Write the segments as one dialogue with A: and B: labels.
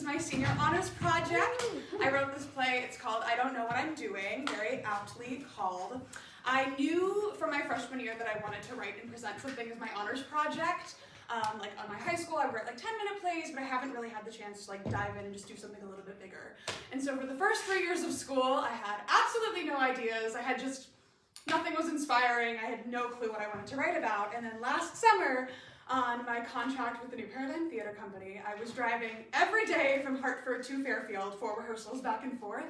A: my senior honors project. I wrote this play. It's called I Don't Know What I'm Doing, very aptly called. I knew from my freshman year that I wanted to write and present something as my honors project. Like on my high school, I would write like 10-minute plays, but I haven't really had the chance to like dive in and just do something a little bit bigger. And so for the first 3 years of school, I had absolutely no ideas. I had just, nothing was inspiring. I had no clue what I wanted to write about. And then last summer, on my contract with the New Paradigm Theater Company, I was driving every day from Hartford to Fairfield for rehearsals back and forth.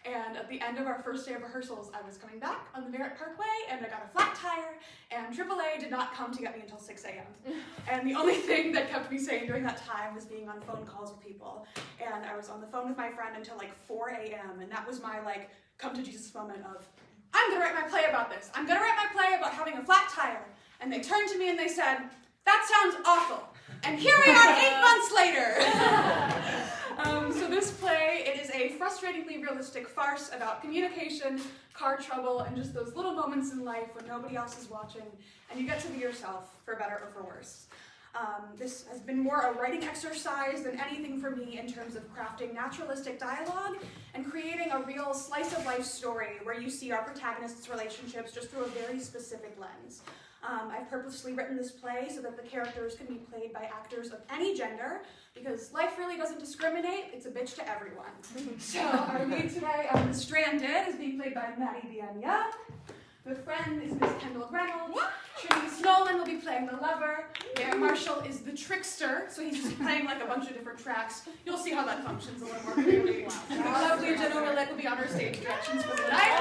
A: And at the end of our first day of rehearsals, I was coming back on the Behr Parkway and I got a flat tire, and AAA did not come to get me until 6 a.m. And the only thing that kept me sane during that time was being on phone calls with people. And I was on the phone with my friend until like 4 a.m. And that was my like come to Jesus moment of, I'm gonna write my play about this. I'm gonna write my play about having a flat tire. And they turned to me and they said, that sounds awful. And here we are 8 months later. So this play, it is a frustratingly realistic farce about communication, car trouble, and just those little moments in life when nobody else is watching, and you get to be yourself, for better or for worse. This has been more a writing exercise than anything for me in terms of crafting naturalistic dialogue and creating a real slice-of-life story where you see our protagonists' relationships just through a very specific lens. I've purposely written this play so that the characters can be played by actors of any gender, because life really doesn't discriminate. It's a bitch to everyone. So our lead today, The Stranded, is being played by Maddie, Beanne. The friend is Miss Kendall, Grenolds. Trenyce Nolan will be playing the lover. Behr Marshall is the trickster, so he's just playing like a bunch of different tracks. You'll see how that functions a little more clearly. The lovely Jenna Willet will be on our stage directions for the night.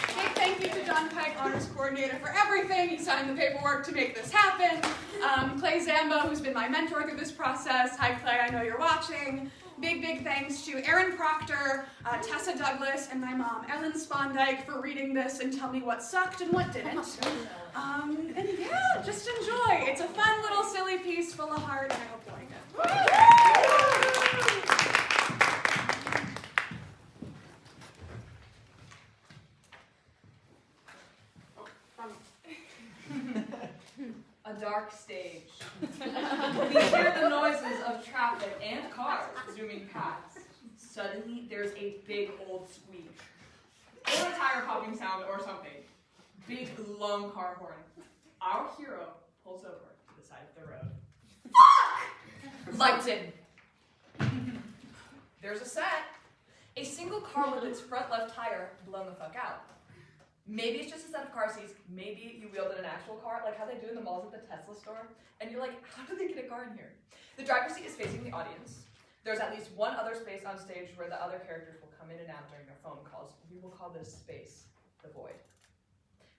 A: Big thank you to John Pike, honors coordinator, for everything. He signed the paperwork to make this happen. Clay Zamba, who's been my mentor through this process. Hi Clay, I know you're watching. Big thanks to Erin Proctor, Tessa Douglas, and my mom, Ellen Spondike, for reading this and tell me what sucked and what didn't. And yeah, just enjoy. It's a fun little silly piece full of heart, and I hope you like it.
B: A dark stage. We hear the noises of traffic and cars zooming past. Suddenly, there's a big old squeak. Or a tire popping sound or something. Big, long car horn. Our hero pulls over to the side of the road. Fuck! Lights in. There's a set. A single car with its front left tire blown the fuck out. Maybe it's just a set of car seats. Maybe you wheeled in an actual car, like how they do in the malls at the Tesla store. And you're like, how did they get a car in here? The driver's seat is facing the audience. There's at least one other space on stage where the other characters will come in and out during their phone calls. We will call this space the void.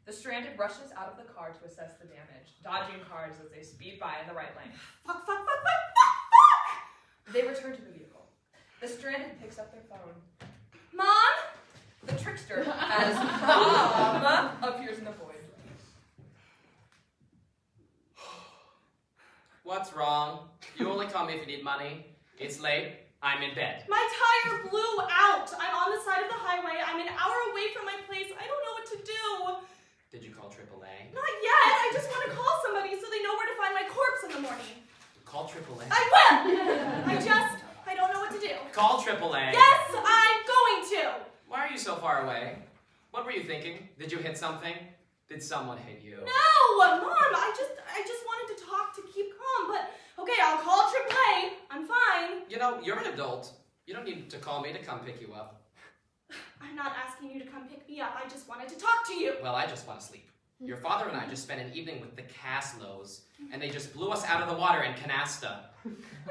B: The Stranded rushes out of the car to assess the damage, dodging cars as they speed by in the right lane. Fuck! They return to the vehicle. The Stranded picks up their phone. Mom? The trickster, as Mom appears in the void.
C: What's wrong? You only call me if you need money. It's late. I'm in bed.
D: My tire blew out. I'm on the side of the highway. I'm an hour away from my place. I don't know what to do.
C: Did you call AAA?
D: Not yet. I just want to call somebody so they know where to find my corpse in the morning.
C: Call AAA.
D: I will. I don't know what to do.
C: Call AAA.
D: Yes, I'm going to.
C: Why are you so far away? What were you thinking? Did you hit something? Did someone hit you?
D: No, Mom. I just wanted to talk to keep calm. But okay, I'll call AAA. I'm fine.
C: You know, you're an adult. You don't need to call me to come pick you up.
D: I'm not asking you to come pick me up. I just wanted to talk to you.
C: Well, I just want to sleep. Your father and I just spent an evening with the Caslows, and they just blew us out of the water in Canasta.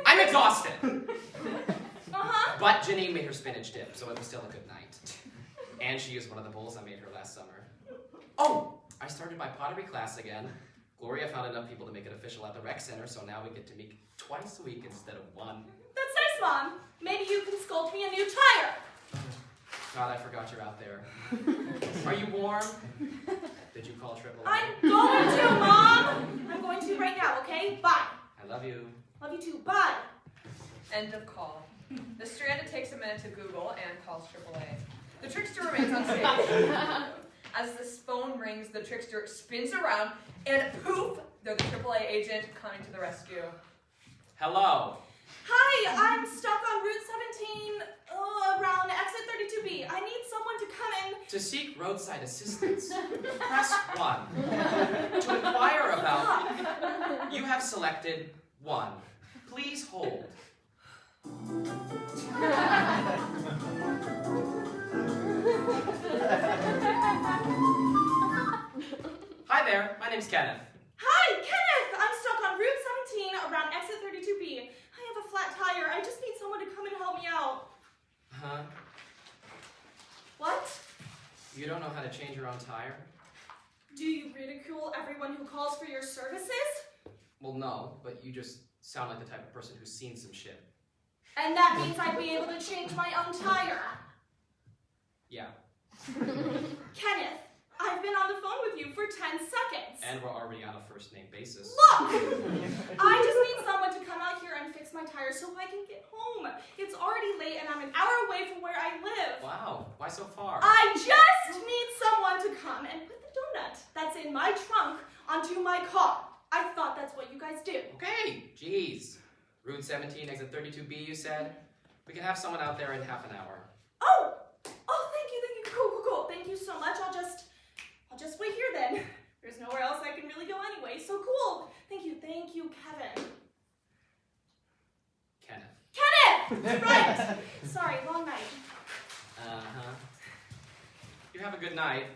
C: I'm exhausted. But Janine made her spinach dip, so it was still a good night. And she used one of the bowls I made her last summer. Oh, I started my pottery class again. Gloria found enough people to make it official at the rec center, so now we get to meet twice a week instead of one.
D: That's nice, Mom. Maybe you can sculpt me a new tire.
C: God, I forgot you're out there. Are you warm? Did you call AAA?
D: I'm going to, Mom. I'm going to right now, okay? Bye.
C: I love you.
D: Love you too. Bye.
B: End of call. The Stranded takes a minute to Google and calls AAA. The trickster remains on stage. As this phone rings, the trickster spins around, and poof, they're the AAA agent coming to the rescue.
C: Hello.
D: Hi, I'm stuck on Route 17, around exit 32B. I need someone to come in.
C: To seek roadside assistance, press 1. To inquire about, you have selected 1. Please hold. Hi there, my name's Kenneth.
D: Hi, Kenneth! I'm stuck on Route 17, around exit 32B. I have a flat tire. I just need someone to come and help me out.
C: Huh?
D: What?
C: You don't know how to change your own tire?
D: Do you ridicule everyone who calls for your services?
C: Well, no, but you just sound like the type of person who's seen some shit.
D: And that means I'd be able to change my own tire.
C: Yeah.
D: Kenneth, I've been on the phone with you for 10 seconds.
C: And we're already on a first name basis.
D: Look! I just need someone to come out here and fix my tire so I can get home. It's already late and I'm an hour away from where I live.
C: Wow, why so far?
D: I just need someone to come and put the donut that's in my trunk onto my car. I thought that's what you guys do.
C: Okay, jeez. Route 17, exit 32B, you said? We can have someone out there in half an hour.
D: Oh, thank you. Cool. Thank you so much. I'll just wait here then. There's nowhere else I can really go anyway, so cool. Thank you, Kevin.
C: Kenneth.
D: Kenneth! Right. Sorry, long night.
C: Uh-huh. You have a good night,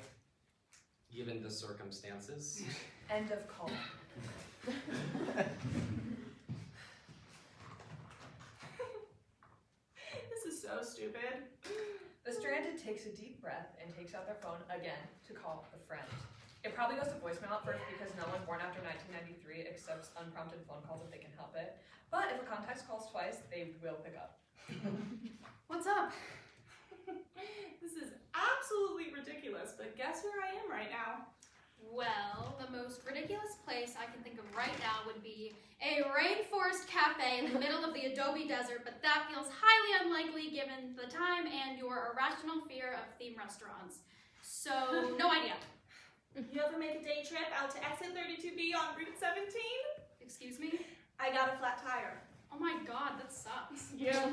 C: given the circumstances.
B: End of call.
D: This is so stupid.
B: The stranded takes a deep breath and takes out their phone again to call a friend. It probably goes to voicemail at first because no one born after 1993 accepts unprompted phone calls if they can help it. But if a contact calls twice, they will pick up.
A: What's up?
D: This is absolutely ridiculous, but guess where I am right now?
E: Well, the most ridiculous place I can think of right now would be a rainforest cafe in the middle of the Adobe Desert, but that feels highly unlikely given the time and your irrational fear of theme restaurants. So, no idea.
D: You ever make a day trip out to exit 32B on Route 17?
E: Excuse me?
D: I got a flat tire.
E: Oh my god, that sucks.
D: Yeah.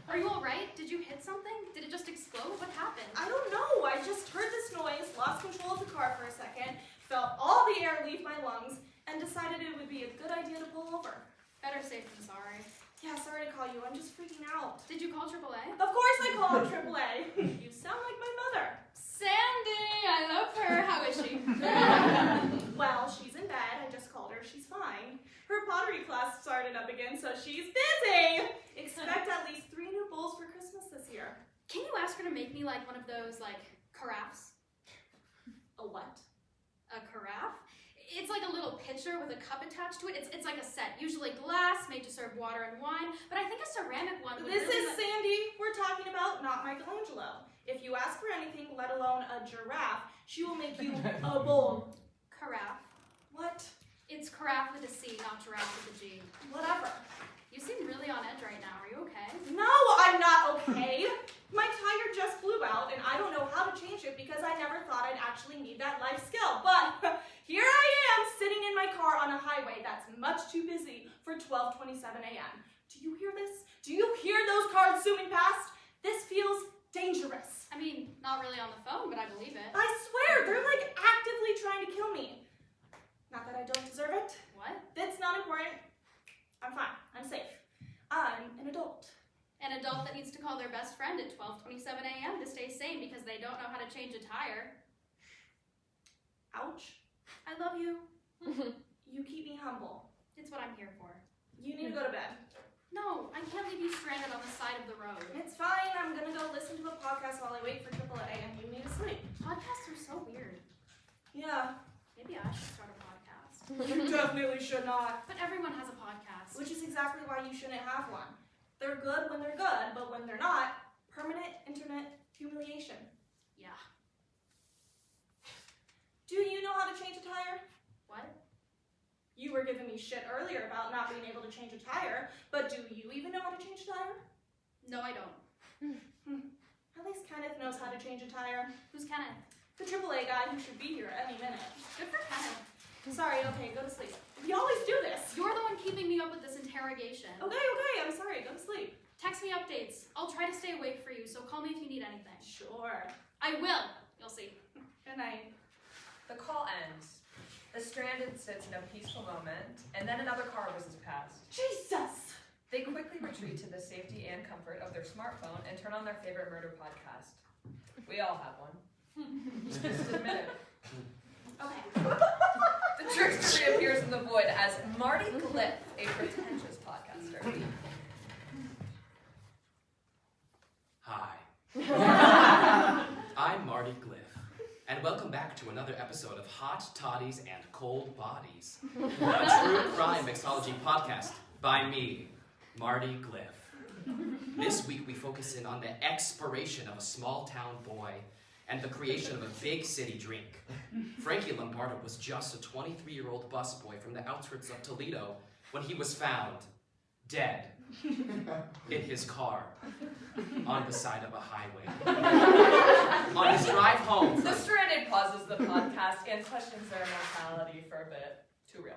E: Are you alright? Did you hit something? Did it just explode? What happened?
D: I don't know. I just heard this noise, lost control of the car for a second, felt all the air leave my lungs, and decided it would be a good idea to pull over.
E: Better safe than sorry.
D: Yeah, sorry to call you. I'm just freaking out.
E: Did you call AAA?
D: Of course I called AAA. You sound like my mother.
E: Sandy! I love her. How is she?
D: Well, she's in bed. I just called her. She's fine. Her pottery class started up again, so she's busy. Expect at least 3 new bowls for Christmas this year.
E: Can you ask her to make me like one of those, like, carafes?
D: A what?
E: A carafe? It's like a little pitcher with a cup attached to it. It's like a set, usually glass, made to serve water and wine, but I think a ceramic one would
D: This
E: really
D: is Sandy we're talking about, not Michelangelo. If you ask for anything, let alone a giraffe, she will make you a bowl.
E: Carafe.
D: What?
E: It's carafe with a C, not giraffe with a G.
D: Whatever.
E: You seem really on edge right now. Are you okay?
D: No, I'm not okay. My tire just blew out, and I don't know how to change it because I never thought I'd actually need that life skill. But here I am, sitting in my car on a highway that's much too busy for 12:27 a.m. Do you hear this? Do you hear those cars zooming past? This feels dangerous.
E: I mean, not really on the phone, but I believe it.
D: I swear, they're like actively trying to kill me. Not that I don't deserve it.
E: What?
D: That's not important. I'm fine. I'm safe. I'm an adult.
E: An adult that needs to call their best friend at 12:27 a.m. to stay sane because they don't know how to change a tire.
D: Ouch.
E: I love you.
D: You keep me humble.
E: It's what I'm here for.
D: You need to go to bed.
E: No, I can't leave you stranded on the side of the road.
D: It's fine. I'm gonna go listen to a podcast while I wait for AAA and you need to sleep.
E: Podcasts are so weird.
D: Yeah.
E: Maybe I should start a podcast.
D: You definitely should not.
E: But everyone has a podcast.
D: Which is exactly why you shouldn't have one. They're good when they're good, but when they're not, permanent internet humiliation.
E: Yeah.
D: Do you know how to change a tire?
E: What?
D: You were giving me shit earlier about not being able to change a tire, but do you even know how to change a tire?
E: No, I don't.
D: At least Kenneth knows how to change a tire.
E: Who's Kenneth?
D: The AAA guy who should be here any minute.
E: Good for Kenneth.
D: Sorry, okay, go to sleep. We always do this.
E: You're the one keeping me up with this interrogation.
D: Okay, I'm sorry, go to sleep.
E: Text me updates. I'll try to stay awake for you, so call me if you need anything.
D: Sure.
E: I will. You'll see.
D: Good night.
B: The call ends. The stranded sits in a peaceful moment, and then another car whizzes past.
D: Jesus!
B: They quickly retreat to the safety and comfort of their smartphone and turn on their favorite murder podcast. We all have one. Just admit it.
E: Okay.
B: The trickster reappears in the void as Marty Glyph, a pretentious podcaster.
C: Hi. I'm Marty Glyph, and welcome back to another episode of Hot Toddies and Cold Bodies, a true crime mixology podcast by me, Marty Glyph. This week we focus in on the expiration of a small town boy and the creation of a big city drink. Frankie Lombardo was just a 23-year-old busboy from the outskirts of Toledo when he was found dead in his car on the side of a highway. On his drive home
B: The stranded pauses the podcast and questions their mortality for a bit. Too real.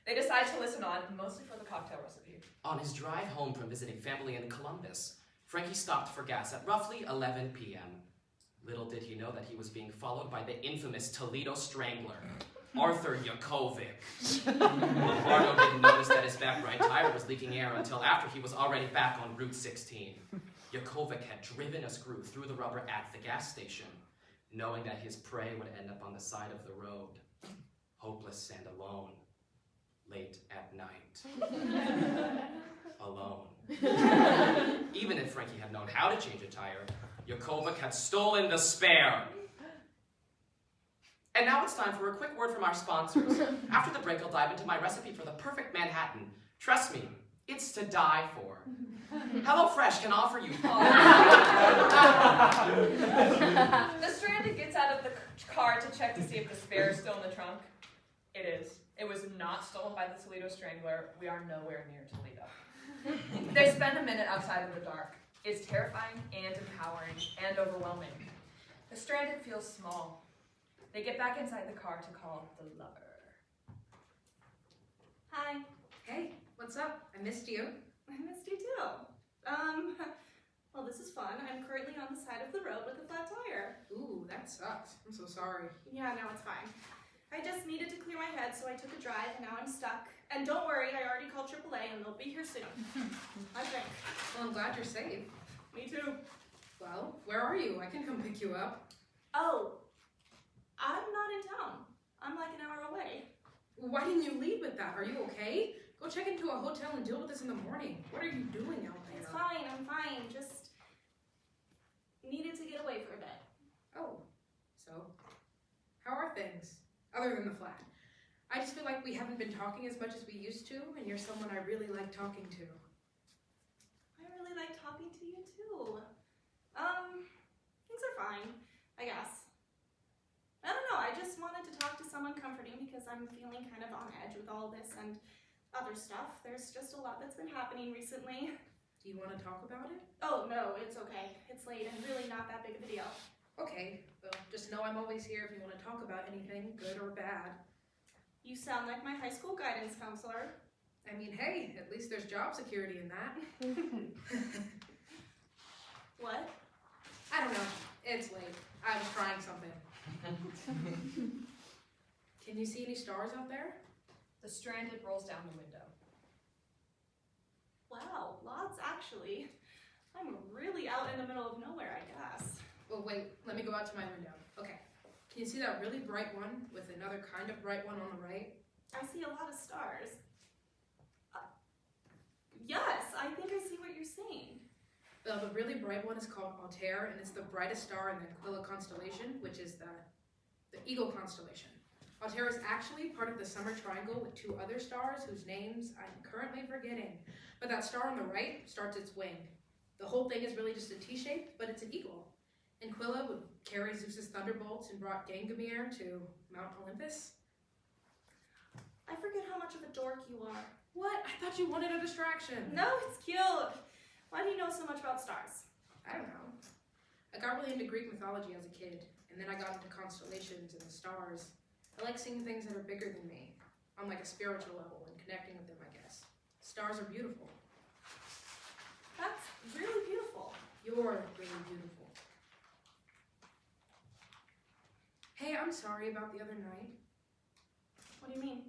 B: They decide to listen on, mostly for the cocktail recipe.
C: On his drive home from visiting family in Columbus, Frankie stopped for gas at roughly 11 p.m. Little did he know that he was being followed by the infamous Toledo Strangler, Arthur Yakovic. Lombardo didn't notice that his back right tire was leaking air until after he was already back on Route 16. Yakovic had driven a screw through the rubber at the gas station, knowing that his prey would end up on the side of the road, hopeless and alone, late at night. Alone. Even if Frankie had known how to change a tire, Yakovic had stolen the spare. And now it's time for a quick word from our sponsors. After the break, I'll dive into my recipe for the perfect Manhattan. Trust me, it's to die for. HelloFresh can offer you...
B: The stranded gets out of the car to check to see if the spare is still in the trunk. It is. It was not stolen by the Toledo Strangler. We are nowhere near Toledo. They spend a minute outside in the dark. It's terrifying and empowering and overwhelming. The stranded feels small. They get back inside the car to call the lover.
D: Hi.
F: Hey, what's up? I missed you.
D: I missed you too. Well, this is fun. I'm currently on the side of the road with a flat tire.
F: Ooh, that sucks. I'm so sorry.
D: Yeah, no, it's fine. I just needed to clear my head, so I took a drive, and now I'm stuck. And don't worry, I already called AAA, and they'll be here soon. I think.
F: Well, I'm glad you're safe.
D: Me too.
F: Well, where are you? I can come pick you up.
D: Oh, I'm not in town. I'm like an hour away.
F: Why didn't you lead with that? Are you okay? Go check into a hotel and deal with this in the morning. What are you doing out there?
D: It's fine, I'm fine. Just needed to get away for a bit.
F: Oh, so how are things? Other than the flat. I just feel like we haven't been talking as much as we used to, and you're someone I really like talking to.
D: I really like talking to you too. Things are fine, I guess. I don't know, I just wanted to talk to someone comforting because I'm feeling kind of on edge with all this and other stuff. There's just a lot that's been happening recently.
F: Do you want to talk about it?
D: Oh, no, it's okay. It's late and really not that big of a deal.
F: Okay, well, just know I'm always here if you want to talk about anything, good or bad.
D: You sound like my high school guidance counselor.
F: I mean, hey, at least there's job security in that.
D: What?
F: I don't know. It's late. I was trying something. Can you see any stars out there?
B: The stranded rolls down the window.
D: Wow, lots actually. I'm really out in the middle of nowhere, I guess.
F: Well, wait, let me go out to my window. Okay. Can you see that really bright one with another kind of bright one on the right?
D: I see a lot of stars. Yes, I think I see what you're saying.
F: Well, the really bright one is called Altair, and it's the brightest star in the Aquila constellation, which is the Eagle constellation. Altair is actually part of the Summer Triangle with two other stars whose names I'm currently forgetting. But that star on the right starts its wing. The whole thing is really just a T-shape, but it's an eagle. Aquila would carry Zeus's thunderbolts and brought Gangamir to Mount Olympus.
D: I forget how much of a dork you are.
F: What? I thought you wanted a distraction.
D: No, it's cute. Why do you know so much about stars?
F: I don't know. I got really into Greek mythology as a kid, and then I got into constellations and the stars. I like seeing things that are bigger than me, on like a spiritual level, and connecting with them, I guess. Stars are beautiful.
D: That's really beautiful.
F: You're really beautiful. Hey, I'm sorry about the other night.
D: What do you mean?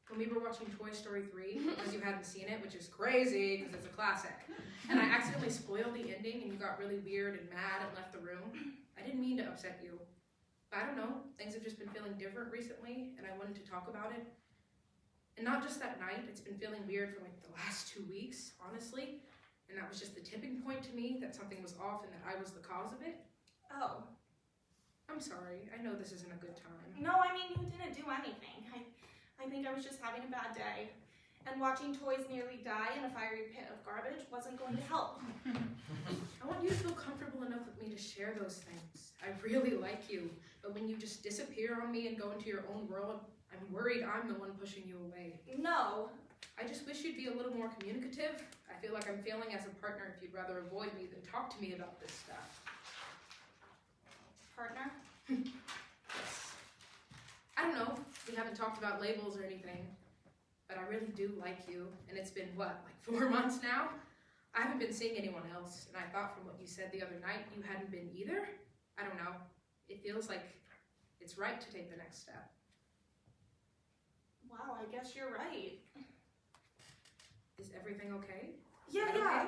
F: When we were watching Toy Story 3, because you hadn't seen it, which is crazy, because it's a classic, and I accidentally spoiled the ending, and you got really weird and mad and left the room. I didn't mean to upset you. I don't know, things have just been feeling different recently, and I wanted to talk about it. And not just that night, it's been feeling weird for like the last 2 weeks, honestly. And that was just the tipping point to me that something was off and that I was the cause of it.
D: Oh.
F: I'm sorry, I know this isn't a good time.
D: No, I mean, you didn't do anything. I think I was just having a bad day. And watching toys nearly die in a fiery pit of garbage wasn't going to help.
F: I want you to feel comfortable enough with me to share those things. I really like you, but when you just disappear on me and go into your own world, I'm worried I'm the one pushing you away.
D: No.
F: I just wish you'd be a little more communicative. I feel like I'm failing as a partner if you'd rather avoid me than talk to me about this stuff.
D: Partner?
F: Yes. I don't know, we haven't talked about labels or anything, but I really do like you, and it's been, what, like 4 months now? I haven't been seeing anyone else, and I thought from what you said the other night, you hadn't been either? I don't know. It feels like it's right to take the next step.
D: Wow, I guess you're right.
F: Is everything okay?
D: Yeah.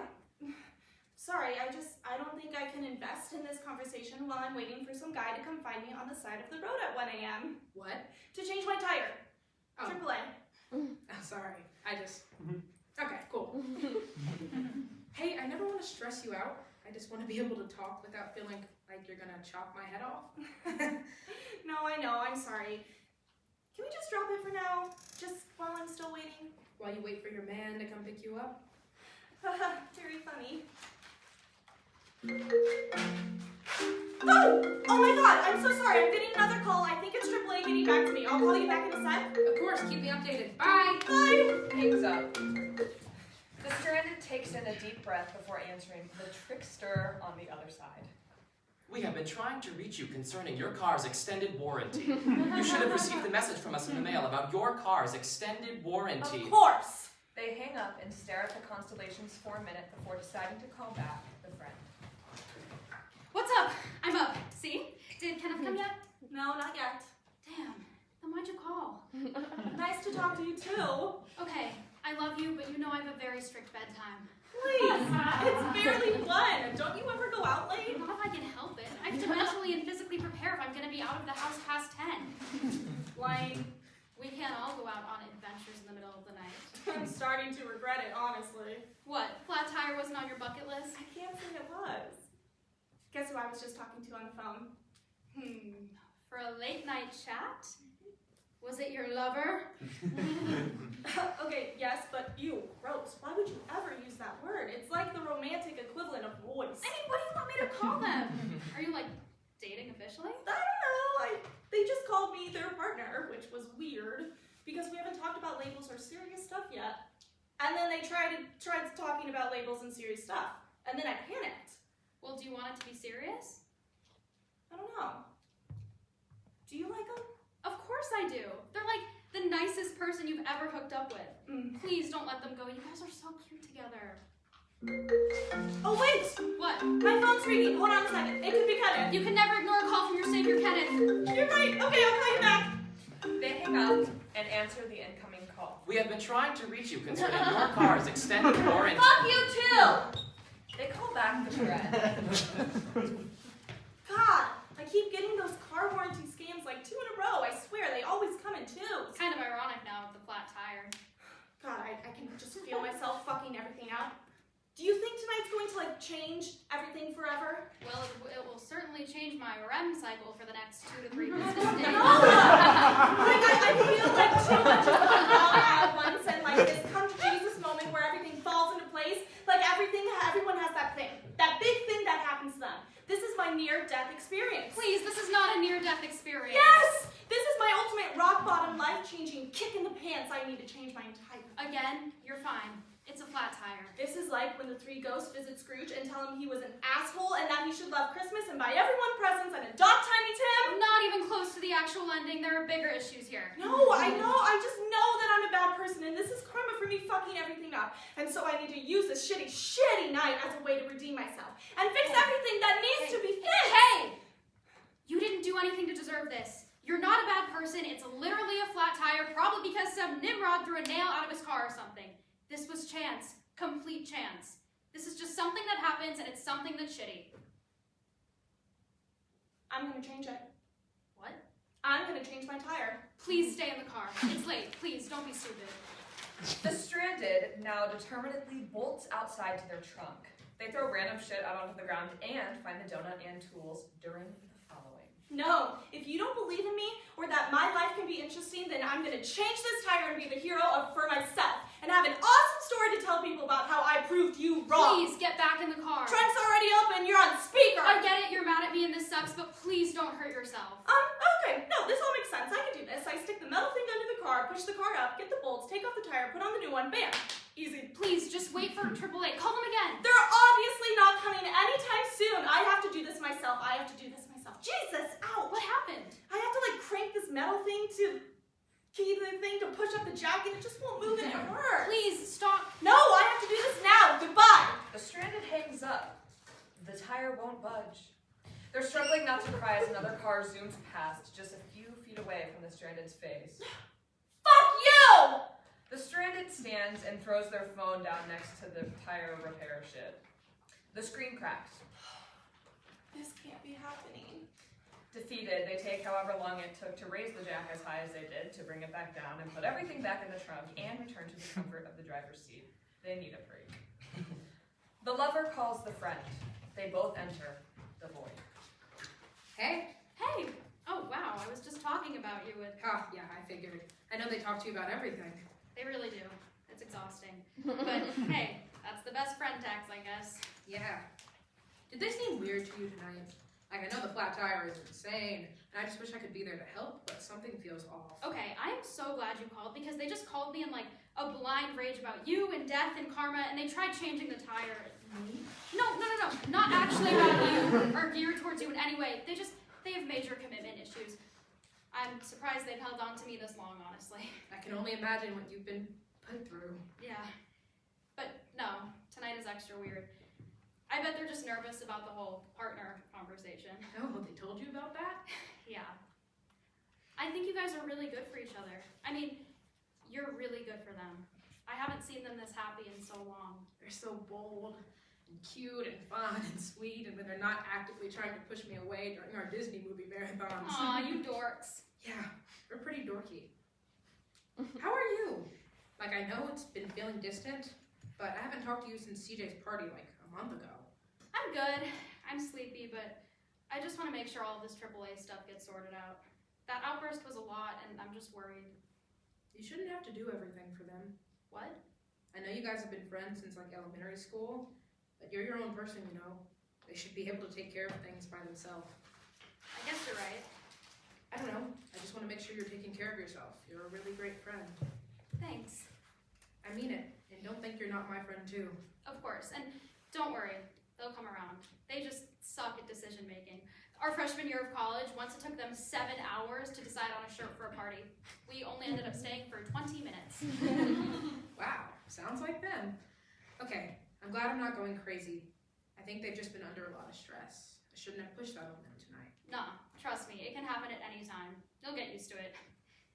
D: Sorry, I don't think I can invest in this conversation while I'm waiting for some guy to come find me on the side of the road at 1 a.m.
F: What?
D: to change my tire.
F: Oh.
D: AAA.
F: Oh, sorry. Okay, cool. Hey, I never want to stress you out. I just want to be able to talk without feeling like you're gonna chop my head off.
D: No, I know, I'm sorry. Can we just drop it for now? Just while I'm still waiting?
F: While you wait for your man to come pick you up?
D: Haha, very funny. Oh! Oh my god, I'm so sorry. I'm getting another call. I think it's AAA getting back to me. I'll call you back in a sec.
F: Of course, keep me updated. Bye!
D: Bye!
B: Hangs up. The stranded takes in a deep breath before answering the trickster on the other side.
C: We have been trying to reach you concerning your car's extended warranty. You should have received the message from us in the mail about your car's extended warranty.
D: Of course!
B: They hang up and stare at the constellations for a minute before deciding to call back the friend.
E: What's up? I'm up. See? Did Kenneth come yet?
D: No, not yet.
E: Damn. Then why'd you call?
D: Nice to talk to you too.
E: Okay, I love you, but you know I have a very strict bedtime.
D: Please, it's barely 1. Don't you ever go out late?
E: Not if I can help it. I have to mentally and physically prepare if I'm going to be out of the house past 10.
D: Like,
E: We can't all go out on adventures in the middle of the night.
D: I'm starting to regret it, honestly.
E: What? Flat tire wasn't on your bucket list?
D: I can't say it was. Guess who I was just talking to on the phone?
E: For a late night chat? Was it your lover?
D: Okay, yes, but ew, gross. Why would you ever use that word? It's like the romantic equivalent of voice.
E: I mean, what do you want me to call them? Are you, like, dating officially?
D: I don't know. They just called me their partner, which was weird because we haven't talked about labels or serious stuff yet. And then they tried talking about labels and serious stuff, and then I panicked.
E: Well, do you want it to be serious?
D: I don't know. Do you like them?
E: Of course I do. They're like the nicest person you've ever hooked up with. Please don't let them go. You guys are so cute together.
D: Oh wait!
E: What?
D: My phone's ringing. Hold on a second. It could be Kenneth.
E: You can never ignore a call from your savior, Kenneth.
D: You're right. Okay, I'll call you back.
B: They hang up and answer the incoming call.
C: We have been trying to reach you concerning your car's extended warranty.
D: Fuck you too!
B: They call back the friend.
D: God, I keep getting those car warranty scams like 2 in a row. I swear, they always come in twos.
E: It's kind of ironic now with the flat tire.
D: God, I can just feel myself fucking everything up. Do you think tonight's going to like change everything forever?
E: Well, it will certainly change my REM cycle for the next 2 to 3 business days.
D: Like I feel like too much is going on at once, and like this come to Jesus moment where everything falls into place. Like everyone has that thing, that big thing that happens to them. This is my near-death experience.
E: Please, this is not a near-death experience.
D: Yes! This is my ultimate rock-bottom, life-changing kick in the pants. I need to change my entire...
E: Again, you're fine. It's a flat tire.
D: This is like when the three ghosts visit Scrooge and tell him he was an asshole and that he should love Christmas and buy everyone presents and adopt Tiny Tim.
E: I'm not even close to the actual ending. There are bigger issues here.
D: No, I know. I just know that I'm a bad person and this is karma for me fucking everything up. And so I need to use this shitty night as a way to redeem myself and fix everything that needs to be fixed.
E: Hey! You didn't do anything to deserve this. You're not a bad person. It's literally a flat tire, probably because some Nimrod threw a nail out of his car or something. This was chance. Complete chance. This is just something that happens, and it's something that's shitty.
D: I'm gonna change it.
E: What?
D: I'm gonna change my tire.
E: Please stay in the car. It's late. Please, don't be stupid.
B: The stranded now determinedly bolts outside to their trunk. They throw random shit out onto the ground and find the donut and tools during the following.
D: No, if you don't believe in me or that my life can be interesting, then I'm gonna change this tire and be the hero for myself and have an awesome story to tell people about how I proved you wrong.
E: Please, get back in the car.
D: Trunk's already open, you're on speaker.
E: I get it, you're mad at me and this sucks, but please don't hurt yourself.
D: Okay, no, this all makes sense. I can do this. I stick the metal thing under the car, push the car up, get the bolts, take off the tire, put on the new one, bam. Easy.
E: Please, just wait for AAA. Call them again.
D: They're obviously not coming anytime soon. I have to do this myself. Jesus, ow.
E: What happened?
D: I have to like crank this metal thing to key the thing to push up the jack and it just won't move and it hurts.
E: Please, stop.
D: No, I have to do this now. Goodbye.
B: The stranded hangs up. The tire won't budge. They're struggling not to cry as another car zooms past just a few feet away from the stranded's face.
D: Fuck you!
B: The stranded stands and throws their phone down next to the tire repair shit. The screen cracks.
D: This can't be happening.
B: Defeated, they take however long it took to raise the jack as high as they did, to bring it back down and put everything back in the trunk and return to the comfort of the driver's seat. They need a break. The lover calls the friend. They both enter the void.
F: Hey?
E: Hey. Oh, wow. I was just talking about you with...
F: Oh, yeah, I figured. I know they talk to you about everything.
E: They really do. It's exhausting. But hey, that's the best friend tax, I guess.
F: Yeah. Did they seem weird to you tonight? Like, I know the flat tire is insane, and I just wish I could be there to help, but something feels off.
E: Okay, I am so glad you called because they just called me in like a blind rage about you and death and karma, and they tried changing the tire.
F: Me?
E: No. Not actually about you or geared towards you in any way. They have major commitment issues. I'm surprised they've held on to me this long, honestly.
F: I can only imagine what you've been put through.
E: Yeah. But no, tonight is extra weird. I bet they're just nervous about the whole partner conversation.
F: Oh, they told you about that?
E: Yeah. I think you guys are really good for each other. I mean, you're really good for them. I haven't seen them this happy in so long.
F: They're so bold and cute and fun and sweet, and when they're not actively trying to push me away during our Disney movie marathons.
E: Aw, you dorks.
F: Yeah, we're pretty dorky. How are you? Like, I know it's been feeling distant, but I haven't talked to you since CJ's party like a month ago.
E: I'm good. I'm sleepy, but I just want to make sure all of this AAA stuff gets sorted out. That outburst was a lot, and I'm just worried.
F: You shouldn't have to do everything for them.
E: What?
F: I know you guys have been friends since like elementary school, but you're your own person, you know. They should be able to take care of things by themselves.
E: I guess you're right.
F: I don't know. I just want to make sure you're taking care of yourself. You're a really great friend.
E: Thanks.
F: I mean it. And don't think you're not my friend too.
E: Of course. And don't worry. They'll come around. They just suck at decision making. Our freshman year of college, once it took them 7 hours to decide on a shirt for a party. We only ended up staying for 20 minutes.
F: Wow. Sounds like them. Okay. I'm glad I'm not going crazy. I think they've just been under a lot of stress. I shouldn't have pushed that on them tonight.
E: Nah, trust me, it can happen at any time. You'll get used to it.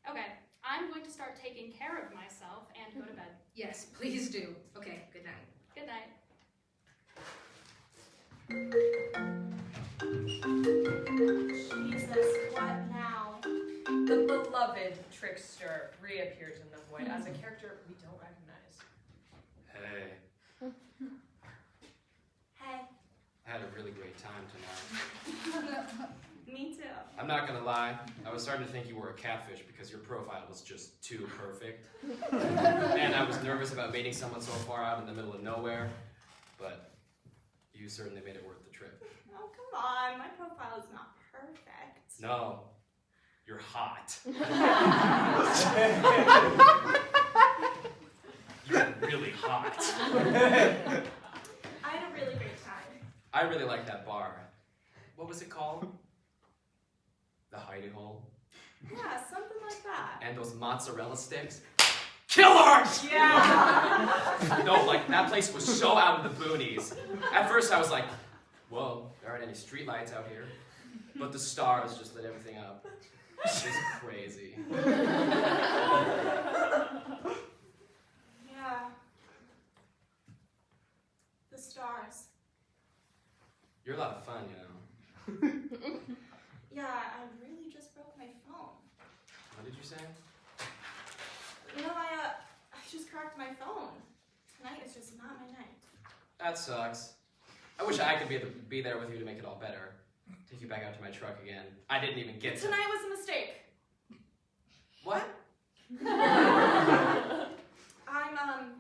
E: Okay, I'm going to start taking care of myself and go to bed.
F: Yes, please do. Okay, good night.
E: Good night.
D: Jesus, what now?
B: The beloved Trickster reappears in the void as a character we don't recognize.
C: Hey,
D: Hey.
C: I had a really great time tonight.
D: Me too.
C: I'm not gonna lie, I was starting to think you were a catfish because your profile was just too perfect. And I was nervous about meeting someone so far out in the middle of nowhere, but you certainly made it worth the trip.
D: Oh, come on. My profile is not perfect.
C: No, you're hot. You're really hot. sucked.
D: I had a really great time.
C: I really like that bar. What was it called? The Hidey Hole.
D: Yeah, something like that.
C: And those mozzarella sticks. Killers!
D: Yeah.
C: No, like, that place was so out of the boonies. At first I was like, whoa, there aren't any streetlights out here. But the stars just lit everything up. It's crazy.
D: Yeah. The stars.
C: You're a lot of fun, you know.
D: Yeah, I really just broke my phone.
C: What did you say?
D: You know, I just cracked my phone. Tonight is just not my night.
C: That sucks. I wish I could be there with you to make it all better. Take you back out to my truck again. I didn't even get to...
D: Tonight was a mistake.
C: What?
D: I'm,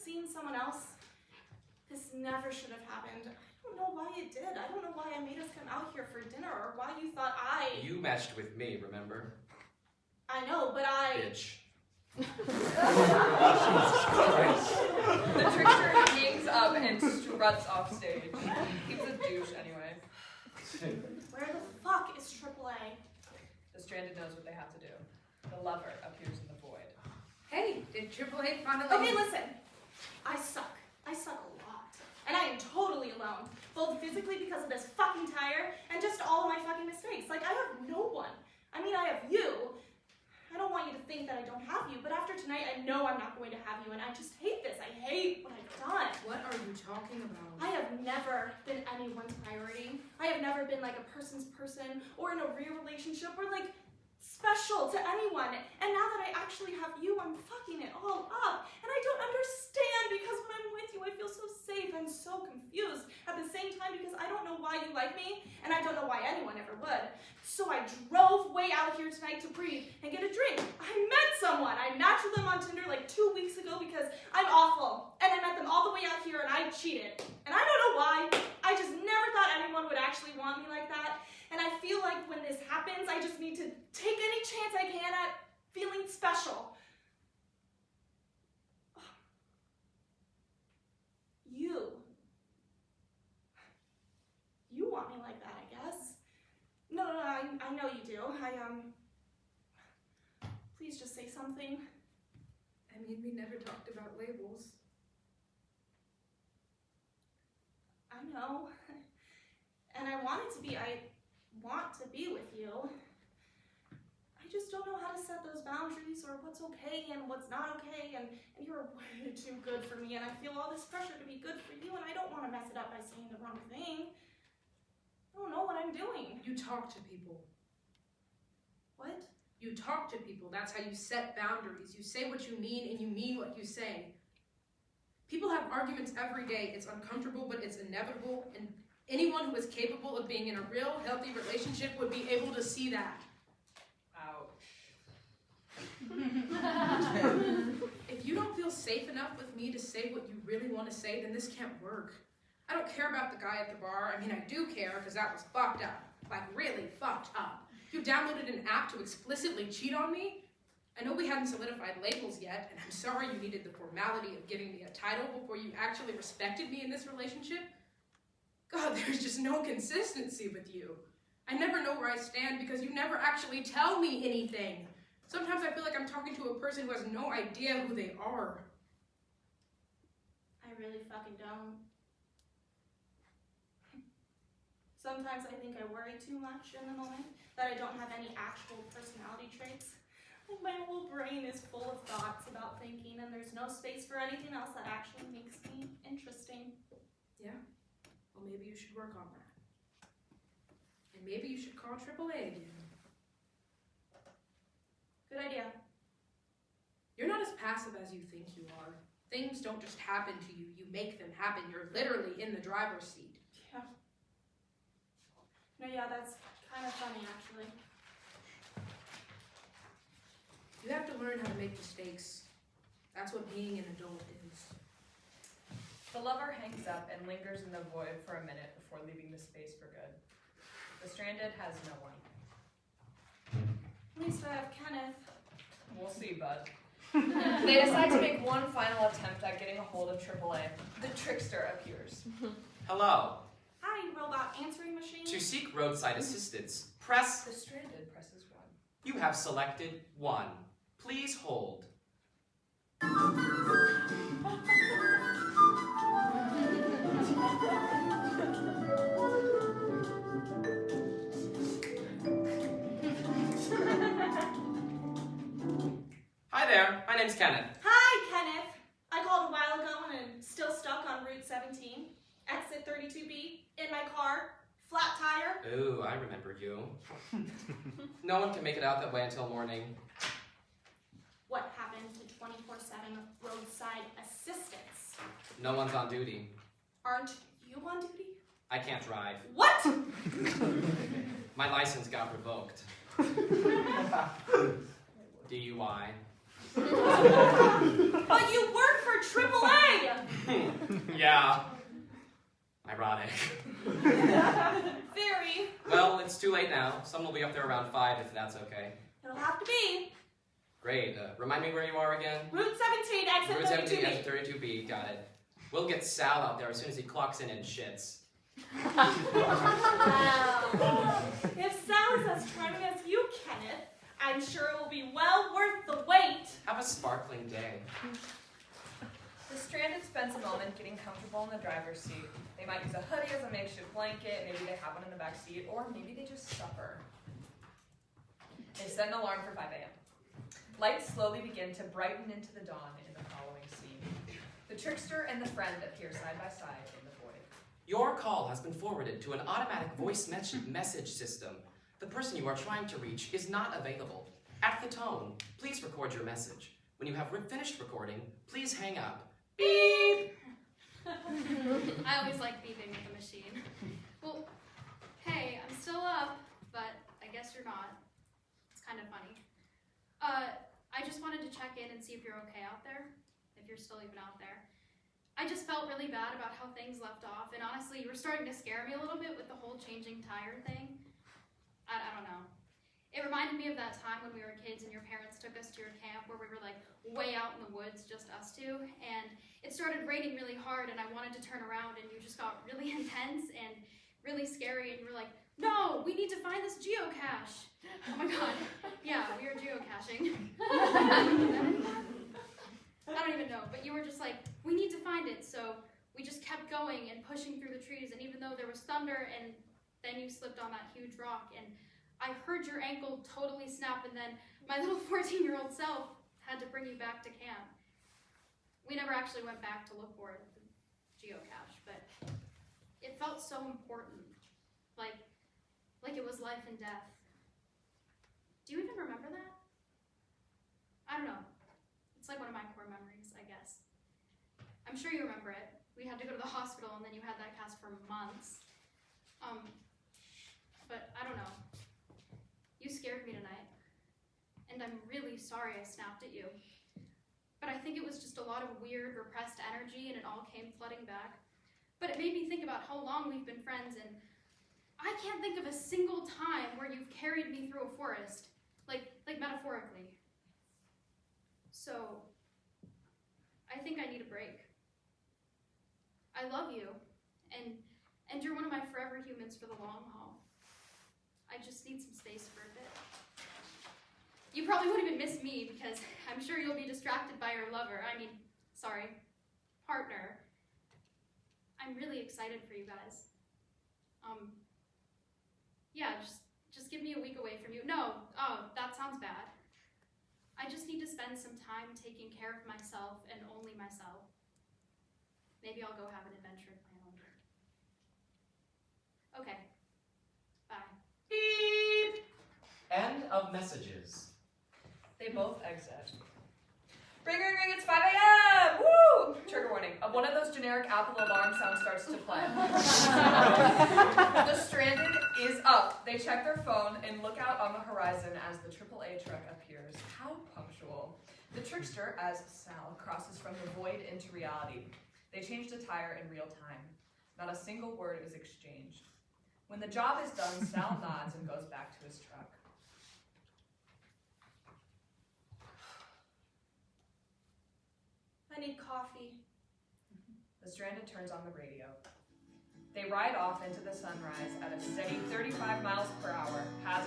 D: seeing someone else. This never should have happened. I don't know why it did. I don't know why I made us come out here for dinner or why you thought
C: You matched with me, remember?
D: I know, but
C: Bitch.
B: The trickster hangs up and struts off stage. He's a douche anyway.
D: Where the fuck is AAA?
B: The stranded knows what they have to do. The lover appears in the void.
F: Hey, did AAA finally...
D: Okay, listen. I suck. I suck a lot. And I am totally alone. Both physically because of this fucking tire and just all of my fucking mistakes. Like, I have no one. I mean, I have you. I don't want you to think that I don't have you, but after tonight, I know I'm not going to have you, and I just hate this. I hate what I've done.
F: What are you talking about?
D: I have never been anyone's priority. I have never been like a person's person or in a real relationship or like special to anyone. And now that I actually have you, I'm fucking it all up. And I don't understand because when I'm with you, I feel so safe and so confused at the same time because I don't know why you like me and I don't know why anyone ever would. So I drove way out here tonight to breathe and get a drink. I met someone. I matched with them on Tinder like 2 weeks ago because I'm awful. And I met them all the way out here and I cheated. And I don't know why. I just never thought anyone would actually want me like that. And I feel like when this happens, I just need to take any chance I can at feeling special. You want me like that, I guess. No, I know you do. Please just say something.
F: I mean, we never talked about labels.
D: I know. And I want to be with you. I just don't know how to set those boundaries or what's okay and what's not okay, and you're way too good for me, and I feel all this pressure to be good for you, and I don't want to mess it up by saying the wrong thing. I don't know what I'm doing.
F: You talk to people.
D: What?
F: You talk to people. That's how you set boundaries. You say what you mean and you mean what you say. People have arguments every day. It's uncomfortable, but it's inevitable, and anyone who is capable of being in a real, healthy relationship would be able to see that. If you don't feel safe enough with me to say what you really want to say, then this can't work. I don't care about the guy at the bar. I mean, I do care because that was fucked up. Like, really fucked up. You downloaded an app to explicitly cheat on me? I know we hadn't solidified labels yet, and I'm sorry you needed the formality of giving me a title before you actually respected me in this relationship. God, there's just no consistency with you. I never know where I stand because you never actually tell me anything. Sometimes I feel like I'm talking to a person who has no idea who they are.
D: I really fucking don't. Sometimes I think I worry too much in the moment, that I don't have any actual personality traits. Like my whole brain is full of thoughts about thinking, and there's no space for anything else that actually makes me interesting.
F: Yeah? Well, maybe you should work on that. And maybe you should call AAA again.
D: Good idea.
F: You're not as passive as you think you are. Things don't just happen to you. You make them happen. You're literally in the driver's seat.
D: Yeah. No, yeah, that's kind of funny, actually.
F: You have to learn how to make mistakes. That's what being an adult is.
B: The lover hangs up and lingers in the void for a minute before leaving the space for good. The stranded has no one.
D: At least I have Kenneth.
B: We'll see, bud. They decide to make one final attempt at getting a hold of AAA. The trickster appears.
C: Hello.
D: Hi, robot answering machine.
C: To seek roadside assistance, press.
B: The stranded presses 1.
C: You have selected 1. Please hold. Hi there, my name's Kenneth.
D: Hi, Kenneth. I called a while ago and I'm still stuck on Route 17. Exit 32B. In my car. Flat tire.
C: Ooh, I remember you. No one can make it out that way until morning.
D: What happened to 24/7 roadside assistance?
C: No one's on duty.
D: Aren't you on duty?
C: I can't drive.
D: What?
C: My license got revoked. DUI.
D: But you work for AAA!
C: Yeah. Ironic.
D: Very.
C: Well, it's too late now. Someone will be up there around 5 if that's okay.
D: It'll have to be.
C: Great. Remind me where you are again?
D: Route 17, exit
C: Route 17,
D: 32B.
C: exit 32B. Got it. We'll get Sal out there as soon as he clocks in and shits.
D: If Sal is as charming as you, Kenneth, I'm sure it will be well worth the wait.
C: Have a sparkling day.
B: The stranded spends a moment getting comfortable in the driver's seat. They might use a hoodie as a makeshift blanket, maybe they have one in the back seat, or maybe they just suffer. They set an alarm for 5 a.m. Lights slowly begin to brighten into the dawn in the following scene. The trickster and the friend appear side by side in the void.
C: Your call has been forwarded to an automatic voice message system. The person you are trying to reach is not available. At the tone, please record your message. When you have finished recording, please hang up. Beep!
E: I always like beeping with the machine. Well, hey, I'm still up, but I guess you're not. It's kind of funny. I just wanted to check in and see if you're okay out there, if you're still even out there. I just felt really bad about how things left off, and honestly, you were starting to scare me a little bit with the whole changing tire thing. I don't know. It reminded me of that time when we were kids and your parents took us to your camp where we were like way out in the woods, just us two, and it started raining really hard and I wanted to turn around and you just got really intense and really scary and you were like, no, we need to find this geocache. Oh my god. Yeah, we were geocaching. I don't even know, but you were just like, we need to find it, so we just kept going and pushing through the trees, and even though there was thunder and then you slipped on that huge rock and I heard your ankle totally snap, and then my little 14-year-old self had to bring you back to camp. We never actually went back to look for it, the geocache, but it felt so important, like it was life and death. Do you even remember that? I don't know. It's like one of my core memories, I guess. I'm sure you remember it. We had to go to the hospital, and then you had that cast for months. But I don't know. You scared me tonight, and I'm really sorry I snapped at you. But I think it was just a lot of weird, repressed energy, and it all came flooding back. But it made me think about how long we've been friends, and I can't think of a single time where you've carried me through a forest, like metaphorically. So, I think I need a break. I love you, and you're one of my forever humans for the long haul. I just need some space for a bit. You probably won't even miss me because I'm sure you'll be distracted by your lover. Partner. I'm really excited for you guys. Yeah, just give me a week away from you. No, that sounds bad. I just need to spend some time taking care of myself and only myself. Maybe I'll go have an adventure of my own. Okay. Bye.
C: Beep! End of messages.
B: They both exit. Ring, ring, ring, it's 5 a.m. Woo! Trigger warning. One of those generic Apple alarm sounds starts to play. The stranded is up. They check their phone and look out on the horizon as the AAA truck appears. How punctual. The trickster, as Sal, crosses from the void into reality. They change the tire in real time. Not a single word is exchanged. When the job is done, Sal nods and goes back to his truck.
D: I need coffee.
B: The stranded turns on the radio. They ride off into the sunrise at a steady 35 miles per hour, past